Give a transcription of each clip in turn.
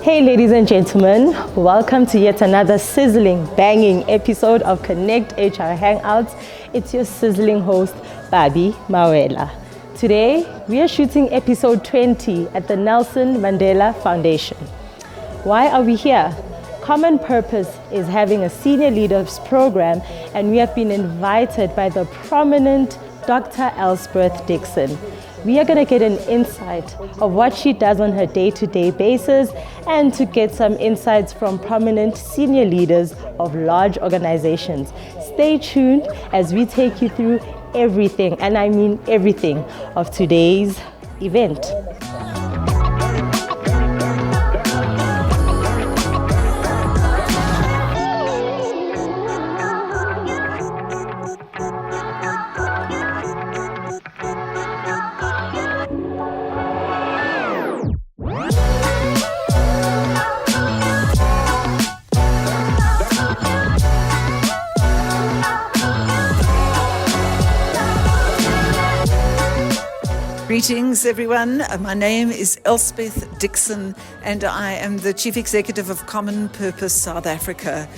Hey ladies and gentlemen, welcome to yet another sizzling, banging episode of Connect HR Hangouts. It's your sizzling host, Babi Mawela. Today, we are shooting episode 20 at the Nelson Mandela Foundation. Why are we here? Common Purpose is having a senior leaders program, and we have been invited by the prominent Dr. Elspeth Dixon. We are going to get an insight of what she does on her day-to-day basis and to get some insights from prominent senior leaders of large organizations. Stay tuned as we take you through everything, and I mean everything, of today's event. Greetings, everyone. My name is Elspeth Dixon, and I am the Chief Executive of Common Purpose South Africa.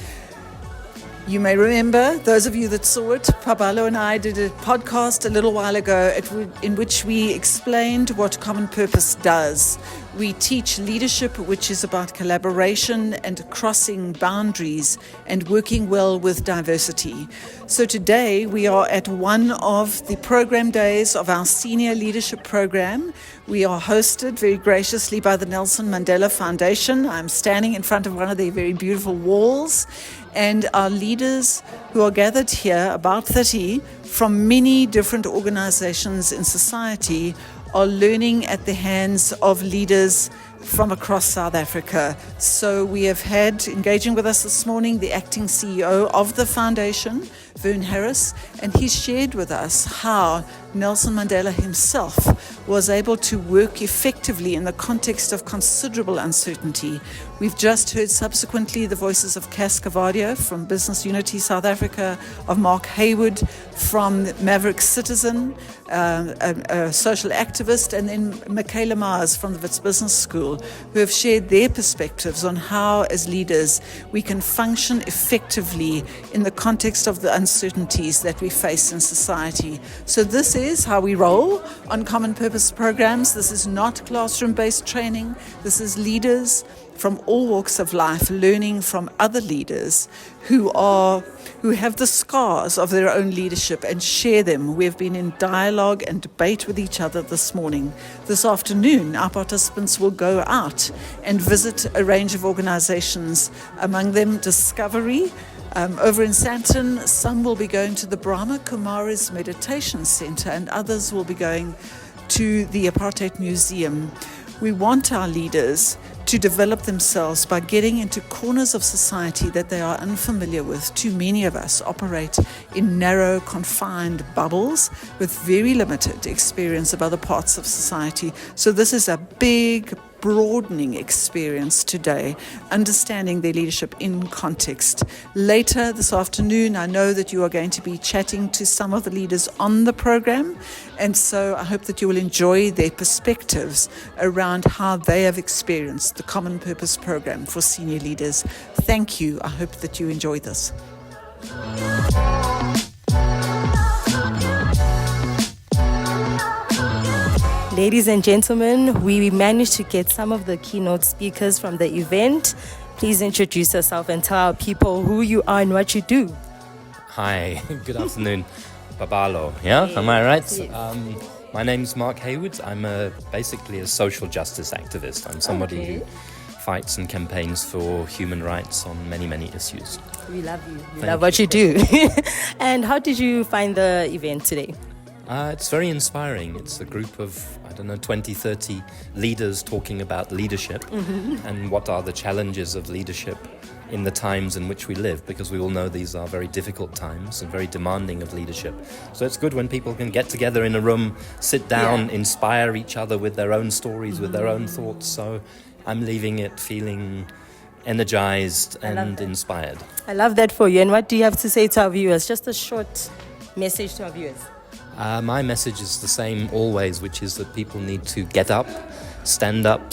You may remember, those of you that saw it, Pabalo and I did a podcast a little while ago in which we explained what Common Purpose does. We teach leadership, which is about collaboration and crossing boundaries and working well with diversity. So today we are at one of the program days of our senior leadership program. We are hosted very graciously by the Nelson Mandela Foundation. I'm standing in front of one of their very beautiful walls, and our leaders who are gathered here, about 30, from many different organizations in society, are learning at the hands of leaders from across South Africa. So we have had, engaging with us this morning, the acting CEO of the foundation, Vern Harris, and he shared with us how Nelson Mandela himself was able to work effectively in the context of considerable uncertainty. We've just heard subsequently the voices of Cas Cavadio from Business Unity South Africa, of Mark Haywood from Maverick Citizen, a social activist, and then Michaela Mars from the Wits Business School, who have shared their perspectives on how, as leaders, we can function effectively in the context of the uncertainties that we face in society. So this is how we roll on Common Purpose programs. This is not classroom-based training. This is leaders from all walks of life learning from other leaders who have the scars of their own leadership and share them. We have been in dialogue and debate with each other this morning. This afternoon, our participants will go out and visit a range of organizations, among them Discovery. Over in Sandton, some will be going to the Brahma Kumaris Meditation Center, and others will be going to the Apartheid Museum. We want our leaders to develop themselves by getting into corners of society that they are unfamiliar with. Too many of us operate in narrow, confined bubbles with very limited experience of other parts of society. So this is a big, broadening experience today, understanding their leadership in context. Later this afternoon, I know that you are going to be chatting to some of the leaders on the program, and so I hope that you will enjoy their perspectives around how they have experienced the Common Purpose program for senior leaders. Thank you. I hope that you enjoy this. Ladies and gentlemen, we managed to get some of the keynote speakers from the event. Please introduce yourself and tell our people who you are and what you do. Hi, good afternoon. Babalo, yeah? Yes. Am I right? Yes. My name's Mark Haywood. I'm basically a social justice activist. I'm somebody who fights and campaigns for human rights on many, many issues. We love you. We love what you do. And how did you find the event today? It's very inspiring. It's a group of, 20, 30 leaders talking about leadership and what are the challenges of leadership in the times in which we live, because we all know these are very difficult times and very demanding of leadership. So it's good when people can get together in a room, sit down, inspire each other with their own stories, with their own thoughts. So I'm leaving it feeling energized and inspired. I love that for you. And what do you have to say to our viewers? Just a short message to our viewers. My message is the same always, which is that people need to get up, stand up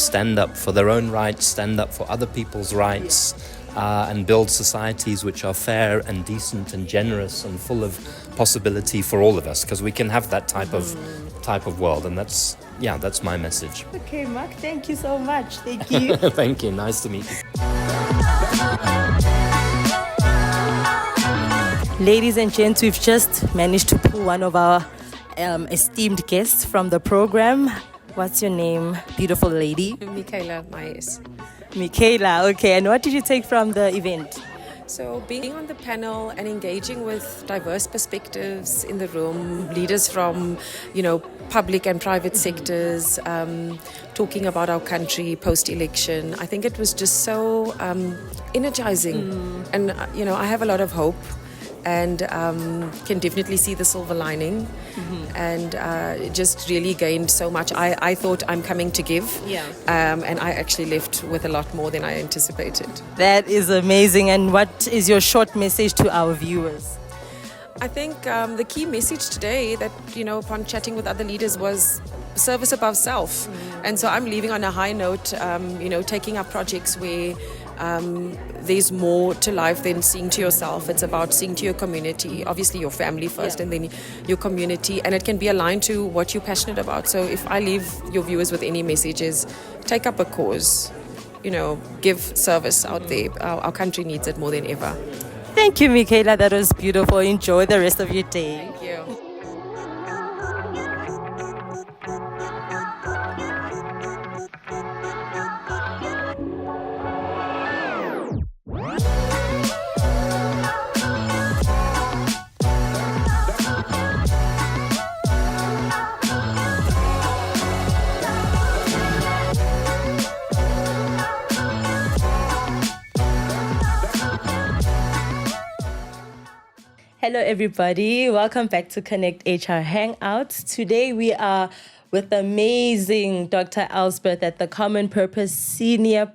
for their own rights, stand up for other people's rights, and build societies which are fair and decent and generous and full of possibility for all of us, because we can have that type of world, and that's my message. Okay, Mark, thank you so much. Thank you. Thank you. Nice to meet you. Ladies and gents, we've just managed to pull one of our esteemed guests from the program. What's your name, beautiful lady? Michaa May. Michaela, okay. And what did you take from the event? So being on the panel and engaging with diverse perspectives in the room, leaders from, public and private sectors, talking about our country post-election, I think it was just so energizing. And, I have a lot of hope and can definitely see the silver lining, and just really gained so much. I thought I'm coming to give, and I actually left with a lot more than I anticipated. That is amazing. And what is your short message to our viewers? I think the key message today that, upon chatting with other leaders was service above self. And so I'm leaving on a high note, taking up projects where there's more to life than seeing to yourself. It's about seeing to your community, obviously your family first, and then your community, and it can be aligned to what you're passionate about. So if I leave your viewers with any messages, take up a cause, give service out there. Our country needs it more than ever. Thank you, Michaela. That was beautiful. Enjoy the rest of your day. Thank you. Hello, everybody. Welcome back to Connect HR Hangouts. Today we are with the amazing Dr. Elspeth at the Common Purpose Senior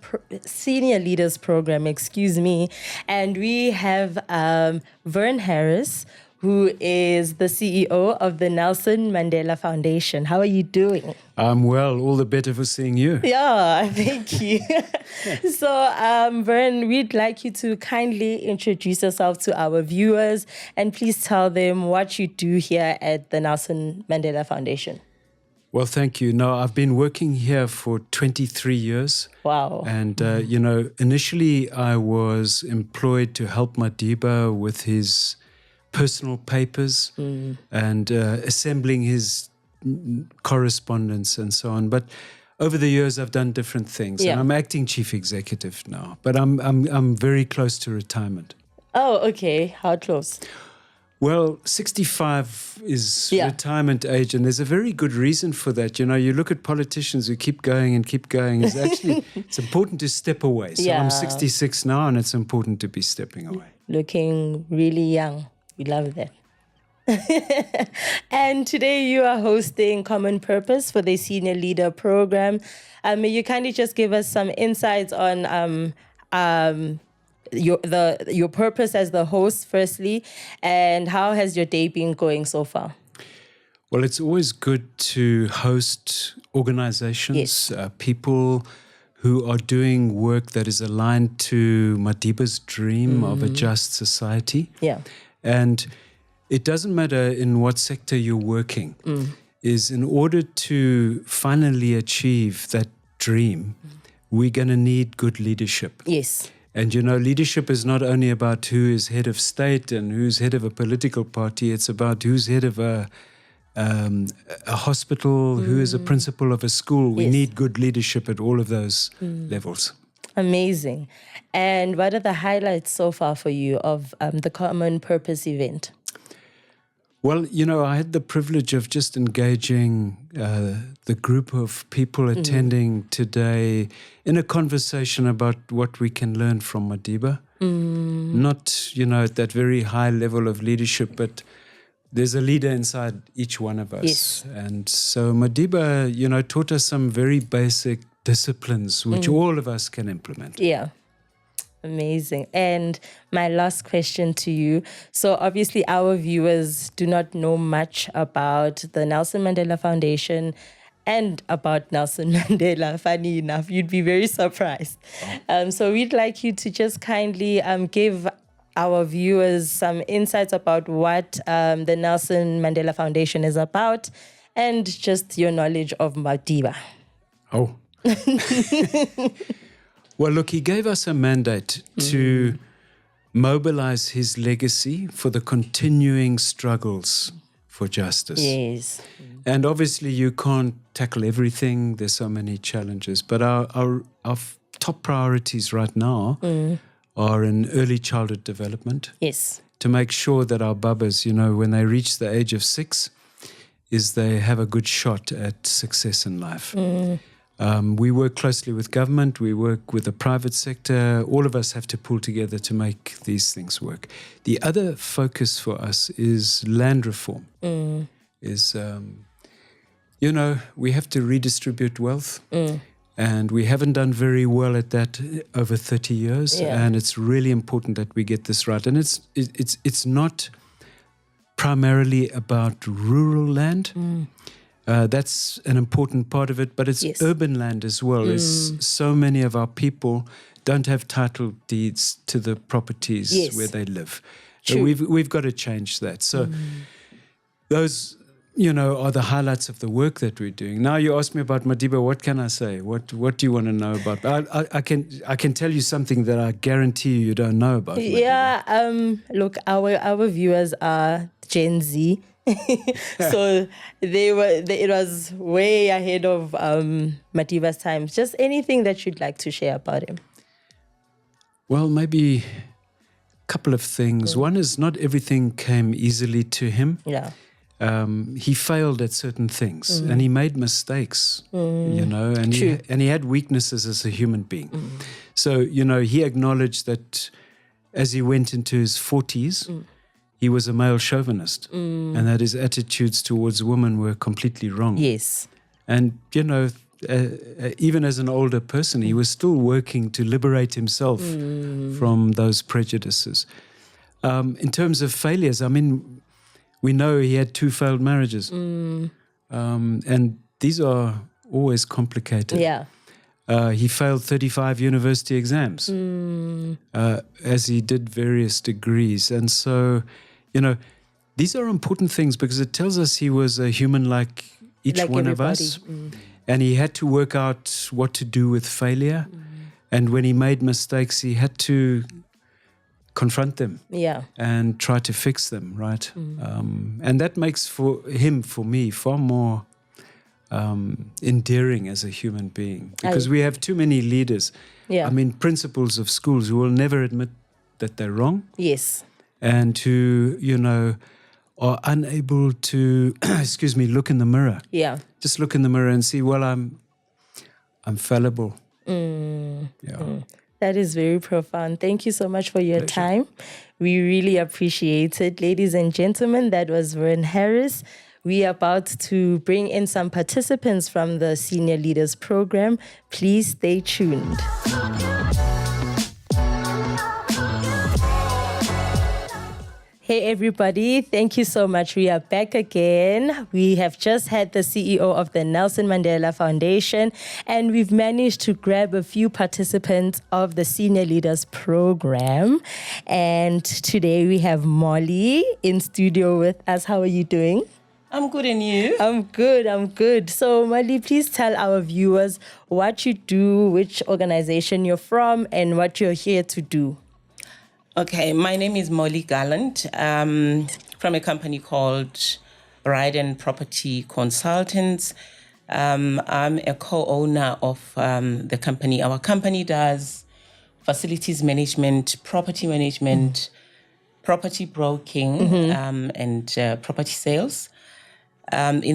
Leaders Program, and we have Vern Harris, who is the CEO of the Nelson Mandela Foundation. How are you doing? I'm well, all the better for seeing you. Yeah, thank you. So, Vern, we'd like you to kindly introduce yourself to our viewers and please tell them what you do here at the Nelson Mandela Foundation. Well, thank you. No, I've been working here for 23 years. Wow. And, initially I was employed to help Madiba with his personal papers and assembling his correspondence and so on. But over the years, I've done different things. Yeah. And I'm acting chief executive now. But I'm very close to retirement. Oh, okay. How close? Well, 65 is retirement age, and there's a very good reason for that. You look at politicians who keep going and keep going. It's important to step away. So I'm 66 now, and it's important to be stepping away. Looking really young. We love that. And today you are hosting Common Purpose for the Senior Leader Program. May you kindly just give us some insights on your purpose as the host, firstly, and how has your day been going so far? Well, it's always good to host organizations, people who are doing work that is aligned to Madiba's dream of a just society. Yeah. And it doesn't matter in what sector you're working, is in order to finally achieve that dream, we're going to need good leadership. Yes. And, leadership is not only about who is head of state and who's head of a political party, it's about who's head of a hospital, who is a principal of a school. We need good leadership at all of those levels. Amazing. And what are the highlights so far for you of the Common Purpose event? Well, I had the privilege of just engaging the group of people attending today in a conversation about what we can learn from Madiba. Not, at that very high level of leadership, but there's a leader inside each one of us. Yes. And so Madiba, taught us some very basic disciplines which all of us can implement. Yeah. Amazing. And my last question to you. So obviously our viewers do not know much about the Nelson Mandela Foundation and about Nelson Mandela. Funny enough, you'd be very surprised. So we'd like you to just kindly give our viewers some insights about what the Nelson Mandela Foundation is about and just your knowledge of Madiba. Oh. Well, look, he gave us a mandate to mobilize his legacy for the continuing struggles for justice. Yes. And obviously you can't tackle everything. There's so many challenges. But our top priorities right now are in early childhood development. Yes. To make sure that our bubbas, when they reach the age of 6, is they have a good shot at success in life. We work closely with government. We work with the private sector. All of us have to pull together to make these things work. The other focus for us is land reform. We have to redistribute wealth. And we haven't done very well at that over 30 years. Yeah. And it's really important that we get this right. And it's not primarily about rural land. That's an important part of it, but it's urban land as well. So many of our people don't have title deeds to the properties where they live. So we've got to change that. So those are the highlights of the work that we're doing. Now you ask me about Madiba, what can I say? What do you want to know about? I can tell you something that I guarantee you don't know about Madiba. Yeah, look, our viewers are Gen Z. So it was way ahead of Madiba's times. Just anything that you'd like to share about him. Well, maybe a couple of things. One is not everything came easily to him. Yeah. He failed at certain things and he made mistakes, and he had weaknesses as a human being. So, he acknowledged that as he went into his 40s, he was a male chauvinist and that his attitudes towards women were completely wrong. Yes. And, even as an older person, he was still working to liberate himself from those prejudices. In terms of failures, we know he had 2 failed marriages. And these are always complicated. Yeah. He failed 35 university exams as he did various degrees. And so, these are important things because it tells us he was a human like each one of us. And he had to work out what to do with failure. And when he made mistakes, he had to confront them and try to fix them, right? And that makes for me, far more endearing as a human being because we have too many leaders. Yeah. Principals of schools who will never admit that they're wrong. Yes. And who, are unable to, look in the mirror. Yeah. Just look in the mirror and see, well, I'm fallible. That is very profound. Thank you so much for your time. We really appreciate it. Ladies and gentlemen, that was Vern Harris. We are about to bring in some participants from the Senior Leaders Program. Please stay tuned. Hey everybody, thank you so much. We are back again. We have just had the CEO of the Nelson Mandela Foundation and we've managed to grab a few participants of the Senior Leaders Program. And today we have Molly in studio with us. How are you doing? I'm good, and you? I'm good. So Molly, please tell our viewers what you do, which organization you're from, and what you're here to do. Okay, my name is Molly Gallant, from a company called Bride and Property Consultants. I'm a co-owner of the company. Our company does facilities management, property management, property broking, and property sales. Mainly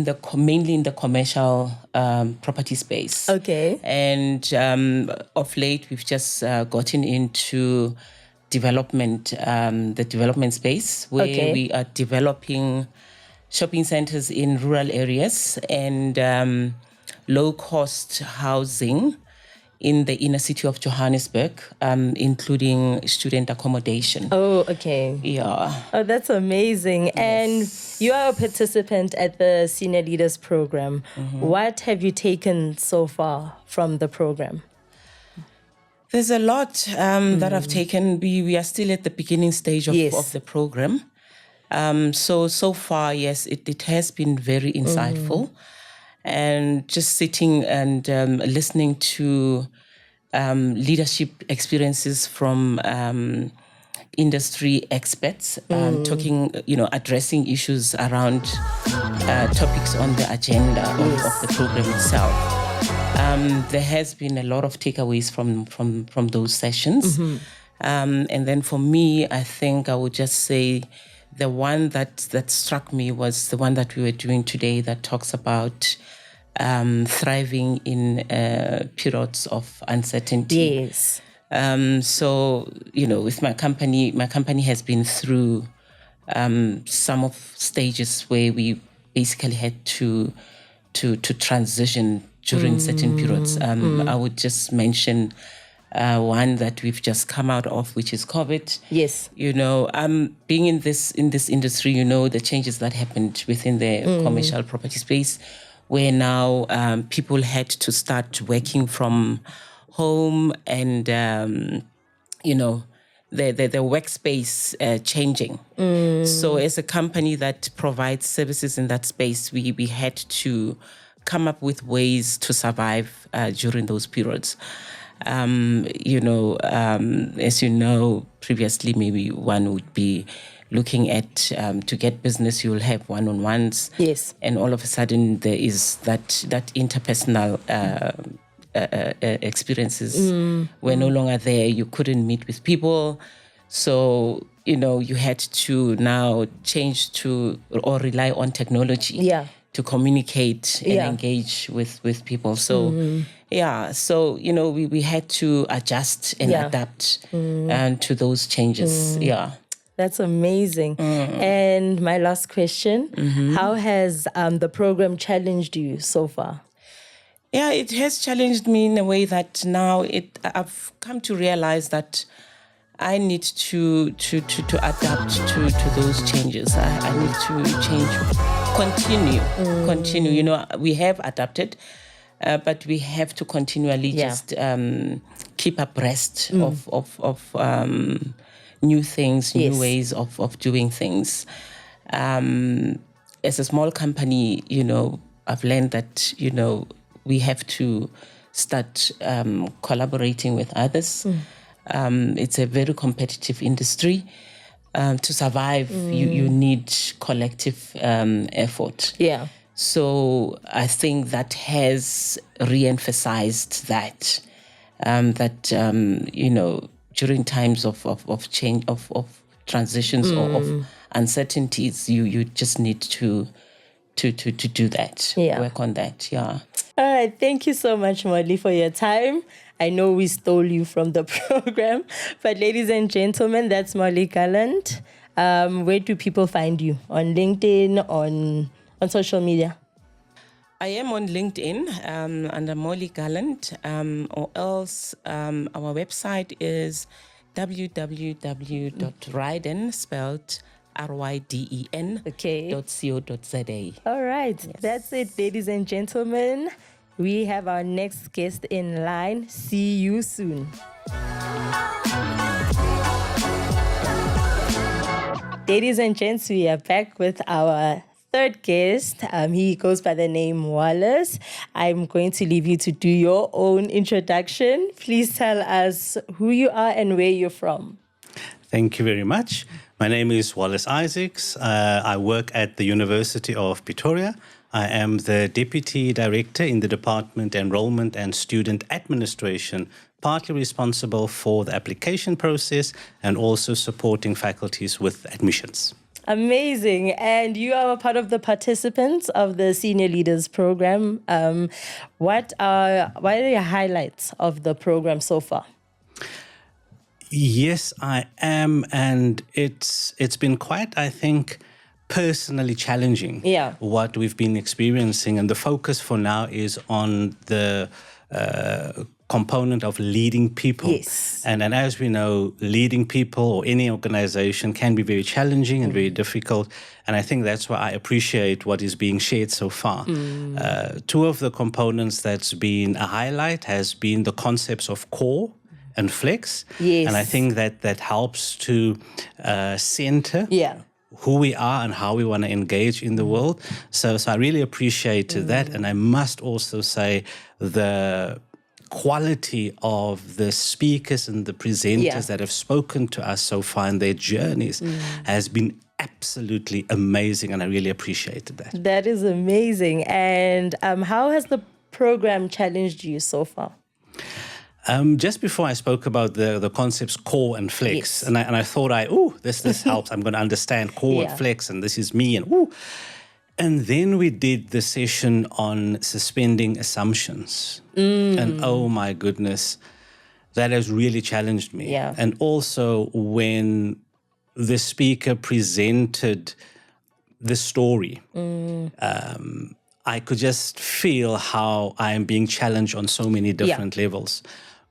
in the commercial property space. Okay. And of late, we've just gotten into the development space where we are developing shopping centers in rural areas and low-cost housing in the inner city of Johannesburg, including student accommodation. Oh, okay. Yeah. Oh, that's amazing. Yes. And you are a participant at the Senior Leaders Program. What have you taken so far from the program? There's a lot that I've taken. We are still at the beginning stage of the program. So far, yes, it has been very insightful. And just sitting and listening to leadership experiences from industry experts, talking, addressing issues around topics on the agenda of the program itself. There has been a lot of takeaways from those sessions. And then for me, I think I would just say the one that struck me was the one that we were doing today that talks about thriving in periods of uncertainty. Yes. So, with my company has been through some of stages where we basically had to transition during certain periods. I would just mention one that we've just come out of, which is COVID. Yes. Being in this industry, the changes that happened within the commercial property space, where now people had to start working from home and, the workspace changing. So as a company that provides services in that space, we had to come up with ways to survive during those periods. As previously, maybe one would be looking at to get business, you'll have one-on-ones. Yes. And all of a sudden, there is that interpersonal experiences were no longer there. You couldn't meet with people. So, you had to now change to or rely on technology to communicate and engage with people. So, we had to adjust and adapt to those changes. Yeah. That's amazing. And my last question, how has the program challenged you so far? Yeah, it has challenged me in a way that now I've come to realize that I need to adapt to those changes. I need to change, continue. We have adapted, but we have to continually just keep abreast of new things, new ways of doing things. As a small company, I've learned that, we have to start collaborating with others. It's a very competitive industry. To survive, you need collective effort. Yeah. So I think that has re-emphasized that, during times of change, of transitions or of uncertainties, you just need to do that, work on that, All right, thank you so much, Molly, for your time. I know we stole you from the program, but ladies and gentlemen, that's Molly Gallant. Where do people find you? On LinkedIn, on social media? I am on LinkedIn under Molly Gallant, or else our website is www.ryden, spelled RYDEN, .co.za. All right, That's it, ladies and gentlemen. We have our next guest in line. See you soon. Ladies and gents, we are back with our third guest. He goes by the name Wallace. I'm going to leave you to do your own introduction. Please tell us who you are and where you're from. Thank you very much. My name is Wallace Isaacs. I work at the University of Pretoria. I am the Deputy Director in the Department Enrollment and Student Administration, partly responsible for the application process and also supporting faculties with admissions. Amazing. And you are a part of the participants of the Senior Leaders Program. What are your highlights of the program so far? Yes, I am. And it's been quite, I think, personally challenging what we've been experiencing. And the focus for now is on the component of leading people. Yes. And as we know, leading people or any organization can be very challenging and very difficult. And I think that's why I appreciate what is being shared so far. Two of the components that's been a highlight has been the concepts of core and flex. Yes. And I think that helps to center who we are and how we want to engage in the world. So I really appreciate that. And I must also say the quality of the speakers and the presenters that have spoken to us so far in their journeys has been absolutely amazing, and I really appreciated that. That is amazing. And how has the program challenged you so far? Just before I spoke about the concepts core and flex, and I thought, this helps. I'm going to understand core and flex, and this is me, and then we did the session on suspending assumptions. And oh my goodness, that has really challenged me. Yeah. And also when the speaker presented the story, I could just feel how I am being challenged on so many different levels.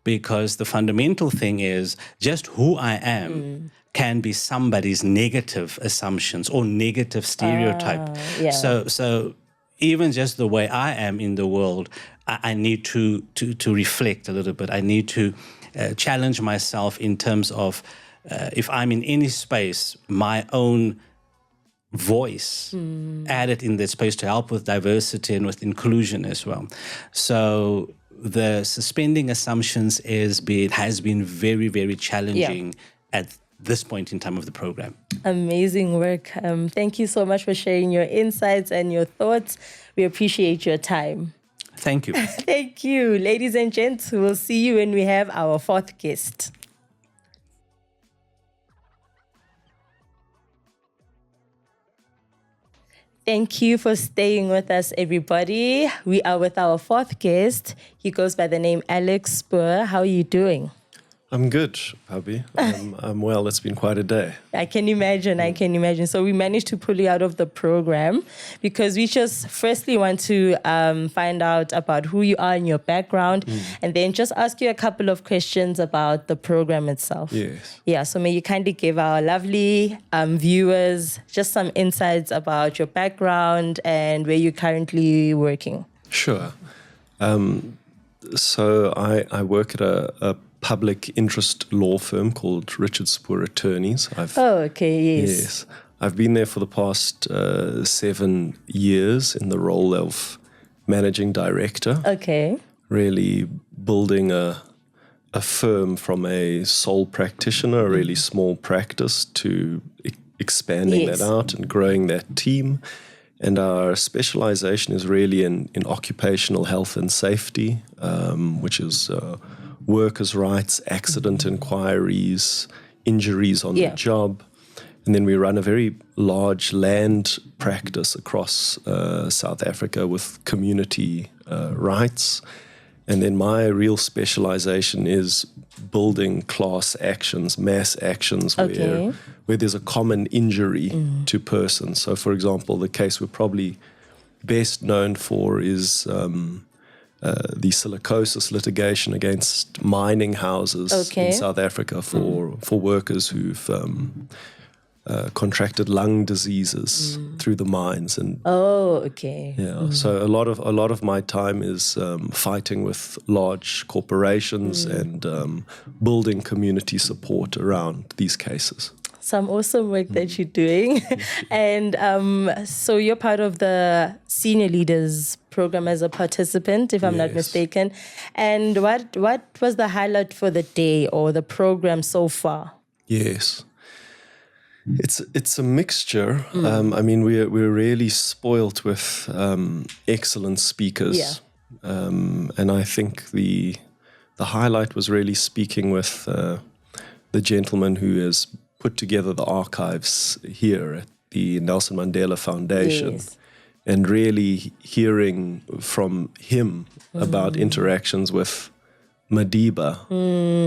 Because the fundamental thing is just who I am can be somebody's negative assumptions or negative stereotype. So even just the way I am in the world, I need to reflect a little bit. I need to challenge myself in terms of if I'm in any space, my own voice added in that space to help with diversity and with inclusion as well. So the suspending assumptions has been very, very challenging at this point in time of the program. Amazing work. Thank you so much for sharing your insights and your thoughts. We appreciate your time. Thank you. Thank you. Ladies and gents, we'll see you when we have our fourth guest. Thank you for staying with us, everybody. We are with our fourth guest. He goes by the name Alex Spur. How are you doing? I'm good, Pabi. I'm well. It's been quite a day. I can imagine. So we managed to pull you out of the program because we just firstly want to find out about who you are and your background, and then just ask you a couple of questions about the program itself. Yes. Yeah, so may you kindly give our lovely viewers just some insights about your background and where you're currently working. Sure. So I work at a public interest law firm called Richard Spur Attorneys. Yes. I've been there for the past 7 years in the role of managing director. Okay. Really building a firm from a sole practitioner, a really small practice, to expanding that out and growing that team. And our specialization is really in occupational health and safety, which is workers' rights, accident inquiries, injuries on the job. And then we run a very large land practice across South Africa with community rights. And then my real specialization is building class actions, mass actions, where there's a common injury to persons. So, for example, the case we're probably best known for is the silicosis litigation against mining houses in South Africa for workers who've contracted lung diseases through the mines. And so a lot of my time is fighting with large corporations and building community support around these cases. Some awesome work that you're doing. And so you're part of the Senior Leaders Program as a participant, if I'm not mistaken. And what was the highlight for the day or the program so far? Yes. It's a mixture. I mean, we're really spoilt with excellent speakers. And I think the highlight was really speaking with the gentleman who has put together the archives here at the Nelson Mandela Foundation, and really hearing from him about interactions with Madiba,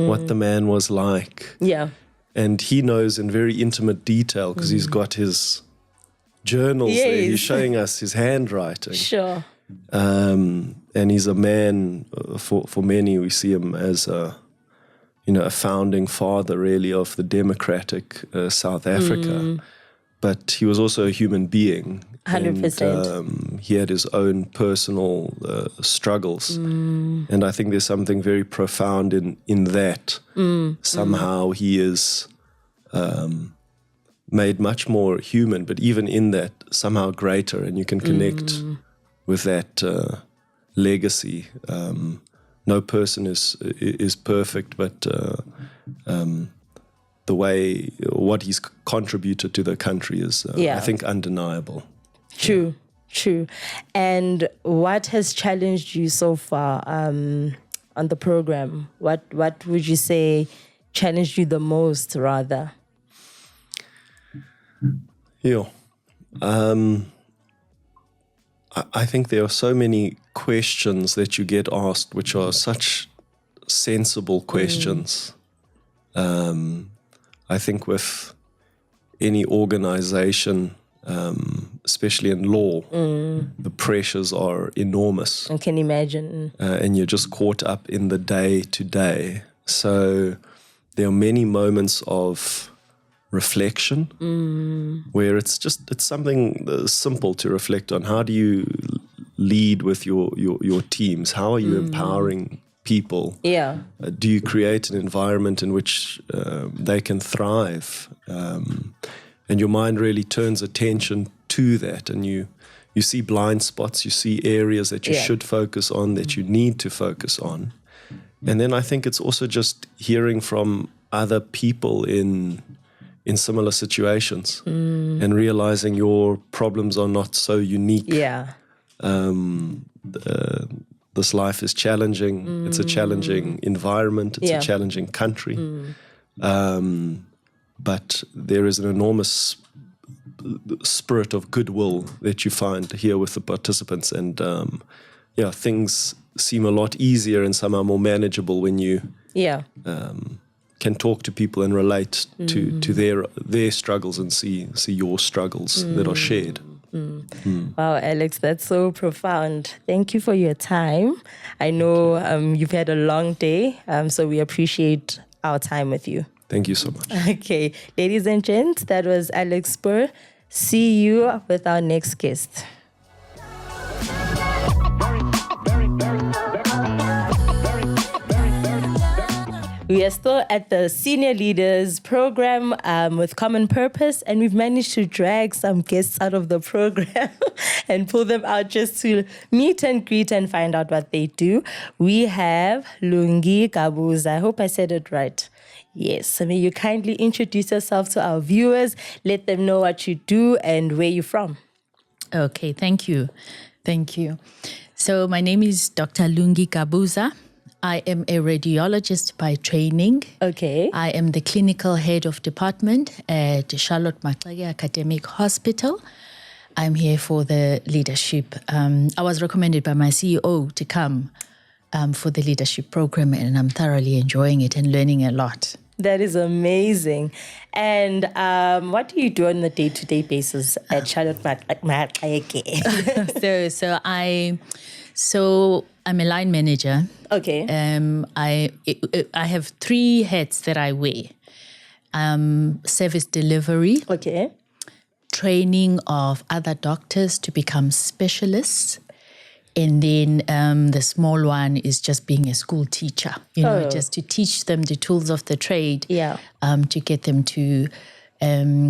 what the man was like. Yeah. And he knows in very intimate detail because he's got his journals there. He's showing us his handwriting. Sure. And he's a man, for many, we see him as a founding father, really, of the democratic South Africa. But he was also a human being. 100%. And, he had his own personal struggles. And I think there's something very profound in that. Somehow he is made much more human, but even in that, somehow greater. And you can connect with that legacy. No person is perfect, but what he's contributed to the country is, I think, undeniable. True. And what has challenged you so far on the program? What would you say challenged you the most, rather? Yeah. I think there are so many questions that you get asked, which are such sensible questions. I think with any organization, especially in law, the pressures are enormous. I can imagine. And you're just caught up in the day to day. So there are many moments of reflection where it's something simple to reflect on. How do you lead with your teams? How are you empowering people? Yeah. Do you create an environment in which they can thrive? And your mind really turns attention to that, and you see blind spots, you see areas that you should focus on, that you need to focus on. And then I think it's also just hearing from other people in similar situations and realizing your problems are not so unique. Yeah. This life is challenging. It's a challenging environment. It's a challenging country. But there is an enormous spirit of goodwill that you find here with the participants. And things seem a lot easier and somehow more manageable when you can talk to people and relate to their struggles and see your struggles that are shared. Wow, Alex, that's so profound. Thank you for your time. I know you've had a long day, so we appreciate our time with you. Thank you so much. Okay, ladies and gents, that was Alex Spur. See you with our next guest. We are still at the Senior Leaders Program with Common Purpose, and we've managed to drag some guests out of the program and pull them out just to meet and greet and find out what they do. We have Lungi Gabuza. I hope I said it right. Yes, may you kindly introduce yourself to our viewers, let them know what you do and where you're from. Okay, thank you. So my name is Dr. Lungi Gabuza. I am a radiologist by training. Okay. I am the clinical head of department at Charlotte Maxeke Academic Hospital. I'm here for the leadership. I was recommended by my CEO to come for the leadership program, and I'm thoroughly enjoying it and learning a lot. That is amazing. And what do you do on a day-to-day basis at Charlotte Maxeke? So I'm a line manager. Okay. I have 3 hats that I wear. Service delivery. Okay. Training of other doctors to become specialists. And then the small one is just being a school teacher, just to teach them the tools of the trade, to get them to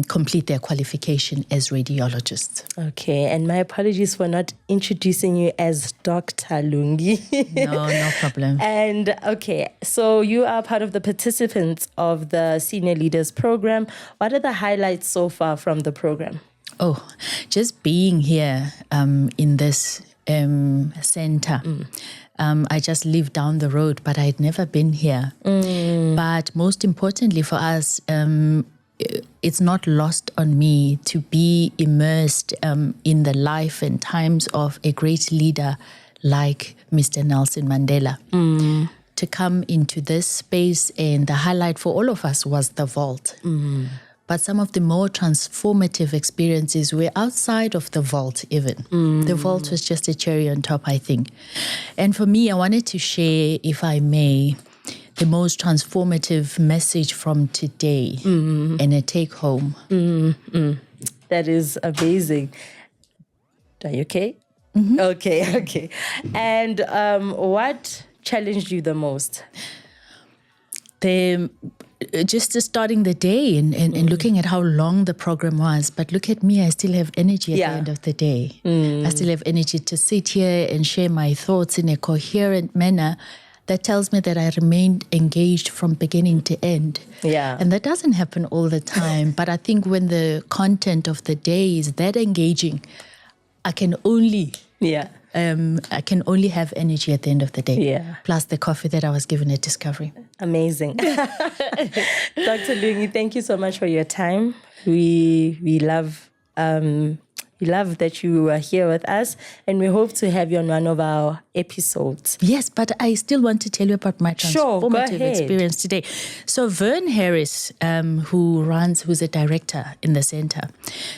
complete their qualification as radiologists. Okay, and my apologies for not introducing you as Dr. Lungi. No problem. And okay, so you are part of the participants of the Senior Leaders Program. What are the highlights so far from the program? Oh, just being here in this center. I just live down the road, but I'd never been here. But most importantly for us, it's not lost on me to be immersed in the life and times of a great leader like Mr. Nelson Mandela. To come into this space, and the highlight for all of us was the vault. But some of the more transformative experiences were outside of the vault even. The vault was just a cherry on top, I think. And for me, I wanted to share, if I may, the most transformative message from today and a take home. That is amazing. Are you okay? Okay. And what challenged you the most? Just starting the day and looking at how long the program was. But look at me, I still have energy at the end of the day. I still have energy to sit here and share my thoughts in a coherent manner that tells me that I remained engaged from beginning to end. Yeah. And that doesn't happen all the time. But I think when the content of the day is that engaging, I can only have energy at the end of the day. Yeah. Plus the coffee that I was given at Discovery. Amazing. Dr. Lungi, thank you so much for your time. We love that you are here with us, and we hope to have you on one of our episodes. Yes, but I still want to tell you about my transformative experience today. So Vern Harris, who's a director in the center.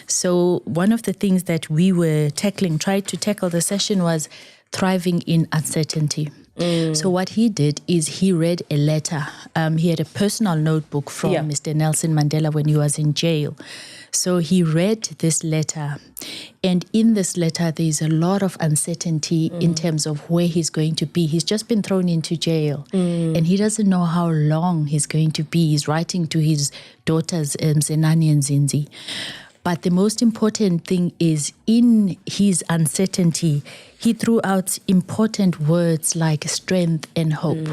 So one of the things that we were tried to tackle the session was thriving in uncertainty. So what he did is he read a letter. He had a personal notebook from Mr. Nelson Mandela when he was in jail. So he read this letter. And in this letter, there's a lot of uncertainty in terms of where he's going to be. He's just been thrown into jail. And he doesn't know how long he's going to be. He's writing to his daughters, Zenani and Zinzi. But the most important thing is in his uncertainty, he threw out important words like strength and hope.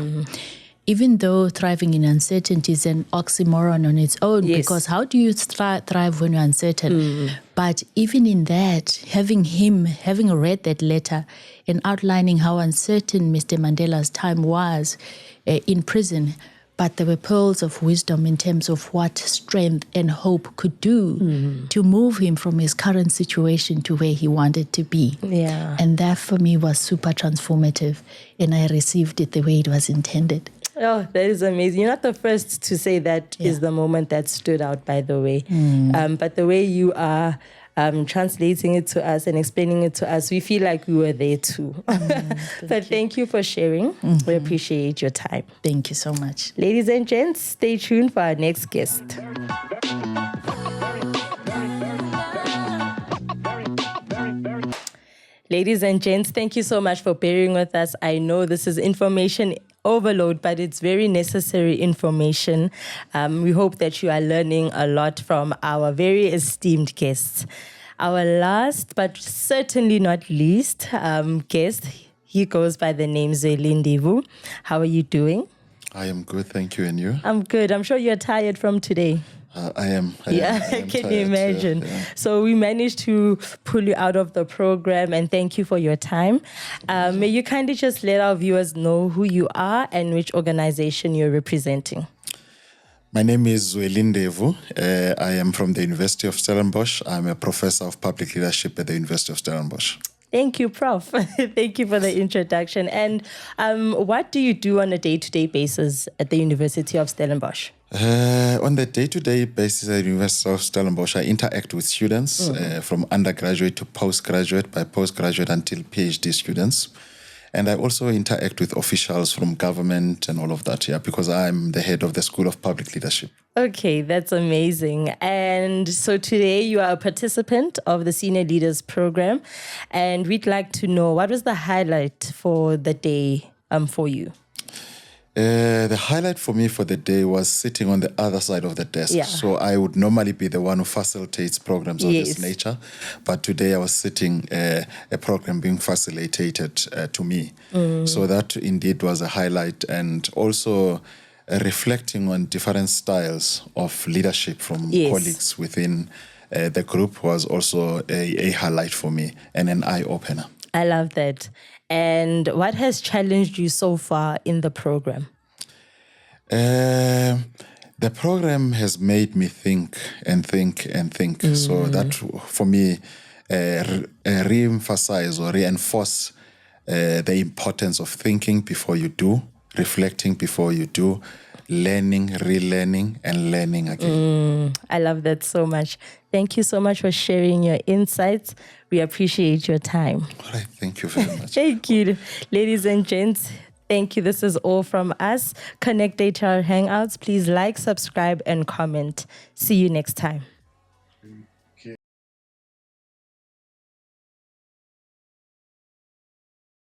Even though thriving in uncertainty is an oxymoron on its own, because how do you thrive when you're uncertain? But even in that, having read that letter and outlining how uncertain Mr. Mandela's time was in prison, but there were pearls of wisdom in terms of what strength and hope could do to move him from his current situation to where he wanted to be. Yeah. And that for me was super transformative, and I received it the way it was intended. Oh, that is amazing. You're not the first to say that is the moment that stood out, by the way. But the way you are translating it to us and explaining it to us, we feel like we were there too. But thank you for sharing. We appreciate your time. Thank you so much. Ladies and gents, stay tuned for our next guest. Ladies and gents, thank you so much for bearing with us. I know this is information overload, but it's very necessary information. We hope that you are learning a lot from our very esteemed guests. Our last, but certainly not least, guest, he goes by the name Isind Dube. How are you doing? I am good, thank you. And you? I'm good. I'm sure you're tired from today. I am. I can tired, you imagine? Yeah. So we managed to pull you out of the program, and thank you for your time. May you kindly just let our viewers know who you are and which organization you're representing. My name is Isind Dube. I am from the University of Stellenbosch. I'm a professor of public leadership at the University of Stellenbosch. Thank you, Prof. Thank you for the introduction. And what do you do on a day-to-day basis at the University of Stellenbosch? On the day-to-day basis at the University of Stellenbosch, I interact with students from undergraduate to postgraduate, by postgraduate until PhD students. And I also interact with officials from government and all of that, because I'm the head of the School of Public Leadership. Okay, that's amazing. And so today you are a participant of the Senior Leaders Program, and we'd like to know, what was the highlight for the day for you? The highlight for me for the day was sitting on the other side of the desk. Yeah. So I would normally be the one who facilitates programs of this nature. But today I was sitting a program being facilitated to me. So that indeed was a highlight, and also reflecting on different styles of leadership from colleagues within the group was also a highlight for me and an eye-opener. I love that. And what has challenged you so far in the program? The program has made me think and think and think. So that, for me, re-emphasize or reinforce the importance of thinking before you do, reflecting before you do, learning, relearning, and learning again. I love that so much. Thank you so much for sharing your insights. We appreciate your time. All right, thank you very much. Thank you, ladies and gents. Thank you. This is all from us. Connect HR Hangouts. Please like, subscribe, and comment. See you next time.